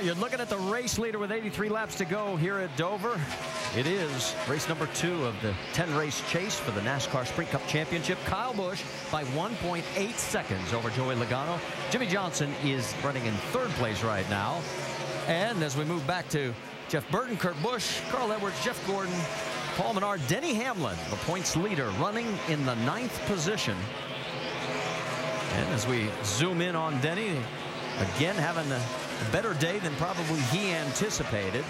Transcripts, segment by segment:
Well, you're looking at the race leader with 83 laps to go here at Dover. It is race number 2 of the 10-race chase for the NASCAR Sprint Cup Championship. Kyle Busch by 1.8 seconds over Joey Logano. Jimmy Johnson is running in 3rd place right now. And as we move back to Jeff Burton, Kurt Busch, Carl Edwards, Jeff Gordon, Paul Menard, Denny Hamlin, the points leader, running in the 9th position. And as we zoom in on Denny, again having a better day than probably he anticipated.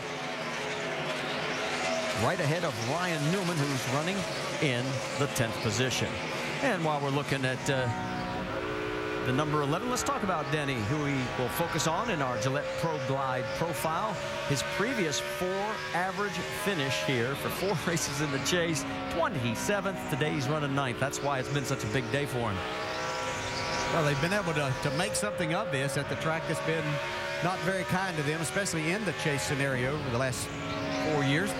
Right ahead of Ryan Newman, who's running in the 10th position. And while we're looking at the number 11, let's talk about Denny, who we will focus on in our Gillette Pro Glide profile. His previous 4 average finish here for 4 races in the chase, 27th. Today he's running 9th. That's why it's been such a big day for him. Well, they've been able to make something of this at the track that's been not very kind to them, especially in the chase scenario over the last 4 years.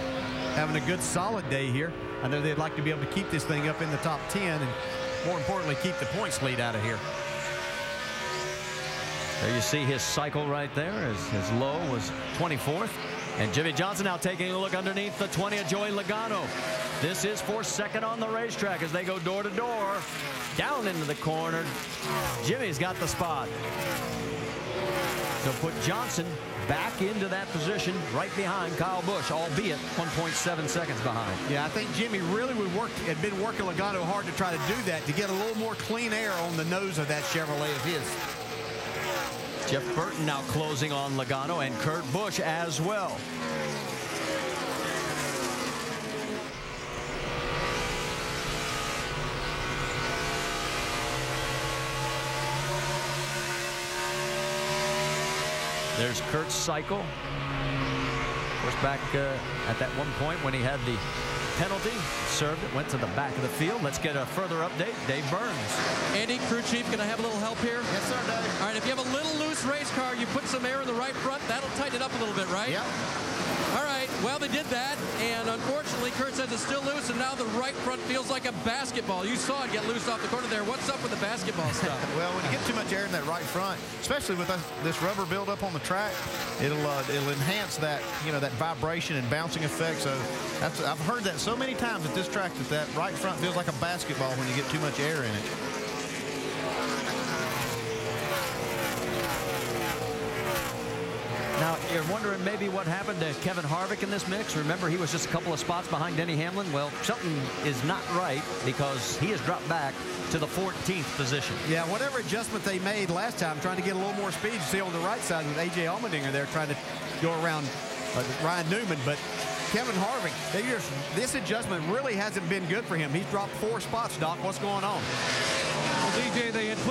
Having a good solid day here. I know they'd like to be able to keep this thing up in the top 10 and more importantly keep the points lead out of here. There you see his cycle right there. His low was 24th. And Jimmy Johnson now taking a look underneath the 20 of Joey Logano. This is for 2nd on the racetrack as they go door to door. Down into the corner. Jimmy's got the spot. So put Johnson back into that position right behind Kyle Busch, albeit 1.7 seconds behind. Yeah, I think Jimmy really had been working Logano hard to try to do that, to get a little more clean air on the nose of that Chevrolet of his. Jeff Burton now closing on Logano and Kurt Busch as well. There's Kurt's cycle. Of course, back at that one point when he had the penalty, served it, went to the back of the field. Let's get a further update. Dave Burns. Andy, crew chief, can I have a little help here? Yes, sir, Dave. All right, if you have a little loose race car, you put some air in the right front. That'll tighten it up a little bit, right? Yep. All right, well, they did that, and unfortunately, Kurt says it's still loose, and now the right front feels like a basketball. You saw it get loose off the corner there. What's up with the basketball stuff? Well, when you get too much air in that right front, especially with this rubber buildup on the track, it'll enhance that, that vibration and bouncing effect. So I've heard that so many times at this track that right front feels like a basketball when you get too much air in it. Now, you're wondering maybe what happened to Kevin Harvick in this mix. Remember, he was just a couple of spots behind Denny Hamlin. Well, something is not right because he has dropped back to the 14th position. Yeah, whatever adjustment they made last time, trying to get a little more speed. You see on the right side with A.J. Allmendinger there trying to go around Ryan Newman. But Kevin Harvick, this adjustment really hasn't been good for him. He's dropped 4 spots, Doc. What's going on? Well, DJ, they had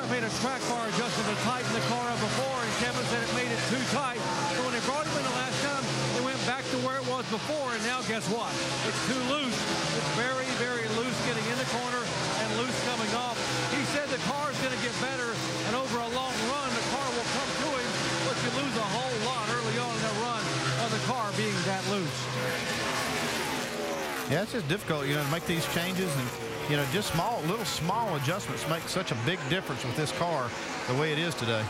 made a track bar adjustment to tighten the car up before, and Kevin said it made it too tight. So when they brought him in the last time, they went back to where it was before, and now guess what? It's too loose. It's very, very loose getting in the corner and loose coming off. He said the car is going to get better, and over a long run, the car will come to him, but you lose a whole lot early on in the run of the car being that loose. Yeah, it's just difficult, to make these changes and, just little small adjustments make such a big difference with this car the way it is today.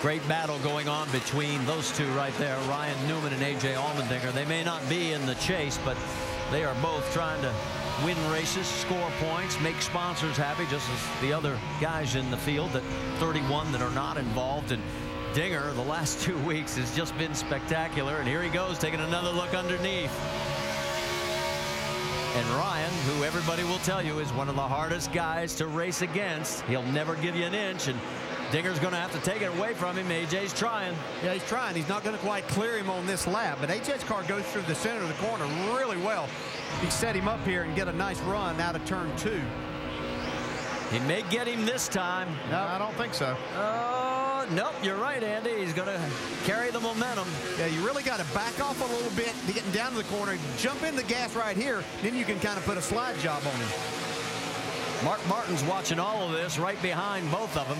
Great battle going on between those two right there, Ryan Newman and A.J. Allmendinger. They may not be in the chase, but they are both trying to win races, score points, make sponsors happy, just as the other guys in the field, that 31 that are not involved. And Dinger, the last 2 weeks, has just been spectacular. And here he goes, taking another look underneath. And Ryan, who everybody will tell you is one of the hardest guys to race against, he'll never give you an inch, and Dinger's going to have to take it away from him. AJ's trying. Yeah, he's trying. He's not going to quite clear him on this lap, but AJ's car goes through the center of the corner really well. He set him up here and get a nice run out of turn 2. He may get him this time. No, I don't think so. Nope, you're right, Andy. He's going to carry the momentum. Yeah, you really got to back off a little bit to getting down to the corner, jump in the gas right here, then you can kind of put a slide job on him. Mark Martin's watching all of this right behind both of them.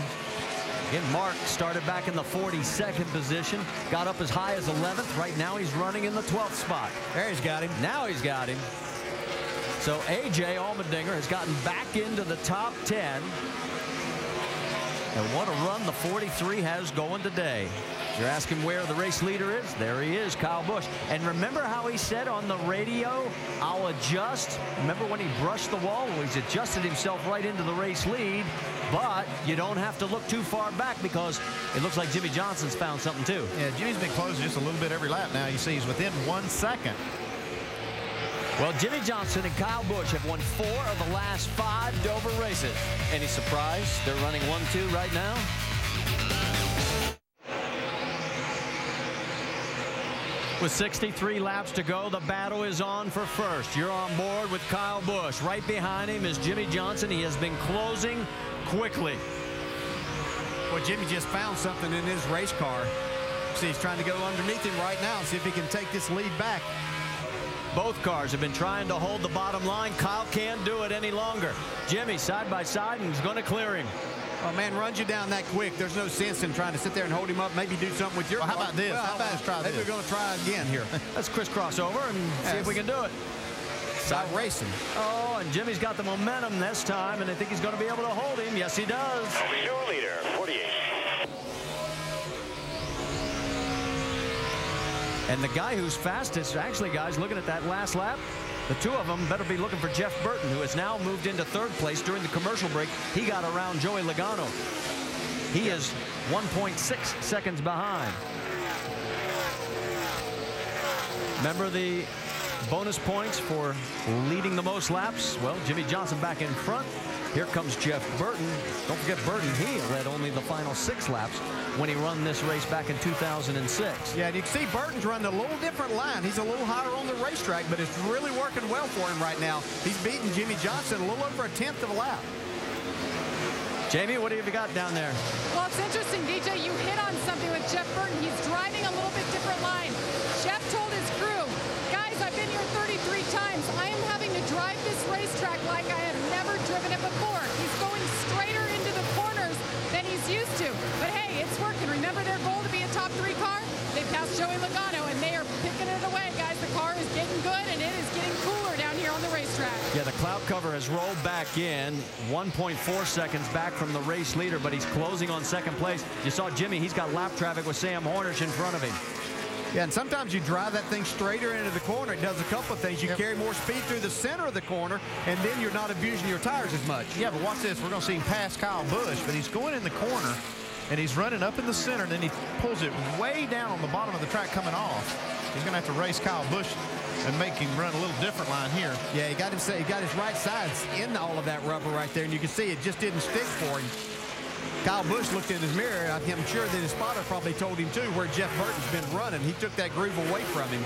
Again, Mark started back in the 42nd position, got up as high as 11th. Right now he's running in the 12th spot. There he's got him. Now he's got him. So A.J. Allmendinger has gotten back into the top 10. And what a run the 43 has going today. You're asking where the race leader is? There he is, Kyle Busch. And remember how he said on the radio, I'll adjust. Remember when he brushed the wall? Well, he's adjusted himself right into the race lead. But you don't have to look too far back because it looks like Jimmy Johnson's found something too. Yeah, Jimmy's been closing just a little bit every lap now. You see he's within 1 second. Well, Jimmy Johnson and Kyle Busch have won 4 of the last 5 Dover races. Any surprise? They're running 1-2 right now. With 63 laps to go, the battle is on for first. You're on board with Kyle Busch. Right behind him is Jimmy Johnson. He has been closing quickly. Well, Jimmy just found something in his race car. See, he's trying to go underneath him right now and see if he can take this lead back. Both cars have been trying to hold the bottom line. Kyle can't do it any longer. Jimmy side by side, and he's going to clear him. Oh, man, runs you down that quick. There's no sense in trying to sit there and hold him up. Maybe do something with your car. How about this? Well, maybe we're going to try again here. Let's crisscross over and see if we can do it. Side racing. Oh, and Jimmy's got the momentum this time, and I think he's going to be able to hold him. Yes, he does. Your leader, 48. And the guy who's fastest, actually, guys, looking at that last lap, the two of them better be looking for Jeff Burton, who has now moved into 3rd place during the commercial break. He got around Joey Logano. He is 1.6 seconds behind. Remember the bonus points for leading the most laps? Well, Jimmy Johnson back in front. Here comes Jeff Burton. Don't forget Burton, he led only the final 6 laps when he run this race back in 2006. Yeah, and you can see Burton's running a little different line. He's a little higher on the racetrack, but it's really working well for him right now. He's beating Jimmy Johnson a little over 1/10 of a lap. Jamie, what have you got down there? Well, it's interesting, DJ. You hit on something with Jeff Burton. He's driving a little bit different line. Jeff told his crew, guys, I've been here 33 times. I am having to drive this racetrack like I have never driven it before. He's going straighter into the corners than he's used to. But hey, it's working. Remember their goal to be a top 3 car? They passed Joey Logano, and they are picking it away, guys. The car is getting good, and it is getting cooler down here on the racetrack. Yeah, the cloud cover has rolled back in, 1.4 seconds back from the race leader, but he's closing on 2nd place. You saw Jimmy, he's got lap traffic with Sam Hornish in front of him. Yeah, and sometimes you drive that thing straighter into the corner. It does a couple of things. You carry more speed through the center of the corner, and then you're not abusing your tires as much. Yeah, but watch this. We're going to see him pass Kyle Busch, but he's going in the corner, and he's running up in the center, and then he pulls it way down on the bottom of the track coming off. He's going to have to race Kyle Busch and make him run a little different line here. Yeah, he got his right sides in all of that rubber right there, and you can see it just didn't stick for him. Kyle Busch looked in his mirror. I'm sure that his spotter probably told him, too, where Jeff Burton's been running. He took that groove away from him.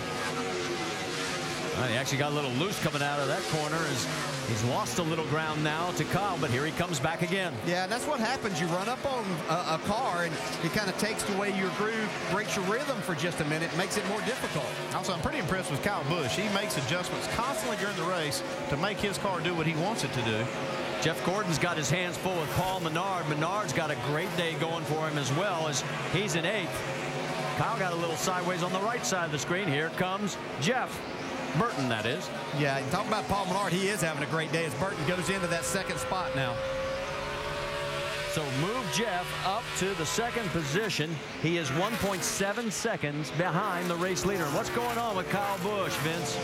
Well, he actually got a little loose coming out of that corner. He's lost a little ground now to Kyle, but here he comes back again. Yeah, and that's what happens. You run up on a car, and it kind of takes away your groove, breaks your rhythm for just a minute, makes it more difficult. Also, I'm pretty impressed with Kyle Busch. He makes adjustments constantly during the race to make his car do what he wants it to do. Jeff Gordon's got his hands full with Paul Menard. Menard's got a great day going for him as well, as he's in 8th. Kyle got a little sideways on the right side of the screen. Here comes Jeff Burton, that is. Yeah, talk about Paul Menard. He is having a great day as Burton goes into that 2nd spot now. So move Jeff up to the 2nd position. He is 1.7 seconds behind the race leader. What's going on with Kyle Busch, Vince?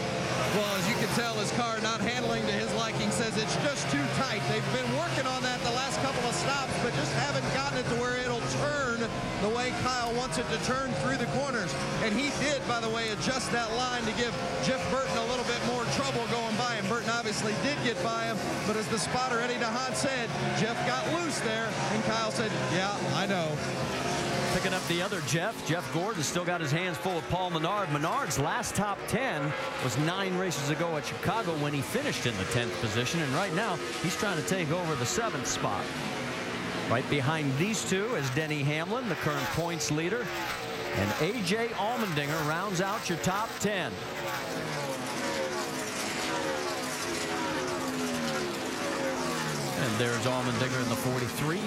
Well, as you can tell, his car not handling to his liking, says it's just too tight. They've been working on that the last couple of stops, but just haven't gotten it to where it'll turn the way Kyle wants it to turn through the corners. And he did, by the way, adjust that line to give Jeff Burton a little bit more trouble going by him. Burton obviously did get by him, but as the spotter Eddie DeHaan said, Jeff got loose there, and Kyle said, yeah, I know. Picking up the other Jeff Gordon still got his hands full of Paul Menard. Menard's last top 10 was 9 races ago at Chicago when he finished in the 10th position, and right now he's trying to take over the 7th spot. Right behind these two is Denny Hamlin, the current points leader, and A.J. Allmendinger rounds out your top 10. And there's Allmendinger in the 43.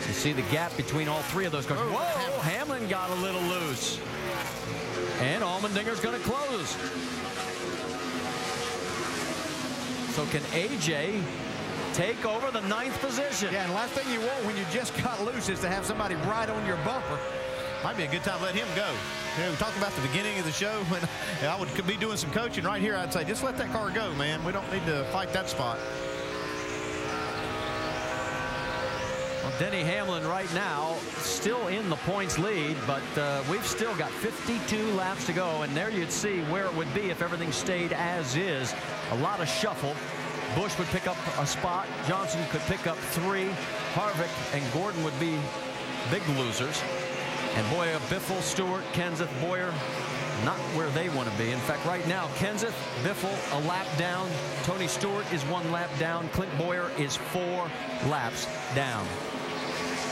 You see the gap between all 3 of those cars. Whoa, Hamlin got a little loose. And Allmendinger's going to close. So can A.J. take over the 9th position. Yeah, and last thing you want when you just got loose is to have somebody right on your bumper. Might be a good time to let him go. You know, we talked about the beginning of the show when I would be doing some coaching right here. I'd say, just let that car go, man. We don't need to fight that spot. Well, Denny Hamlin right now still in the points lead, but we've still got 52 laps to go, and there you'd see where it would be if everything stayed as is. A lot of shuffle. Busch would pick up a spot. Johnson could pick up 3. Harvick and Gordon would be big losers. And boy, Biffle, Stewart, Kenseth, Boyer, not where they want to be. In fact, right now, Kenseth, Biffle, a lap down. Tony Stewart is 1 lap down. Clint Boyer is 4 laps down.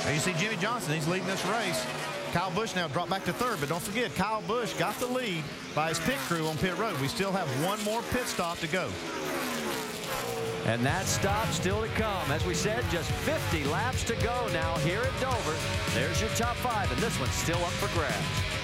Now you see Jimmy Johnson, he's leading this race. Kyle Busch now dropped back to 3rd, but don't forget, Kyle Busch got the lead by his pit crew on pit road. We still have 1 more pit stop to go. And that stop still to come. As we said, just 50 laps to go now here at Dover. There's your top 5, and this one's still up for grabs.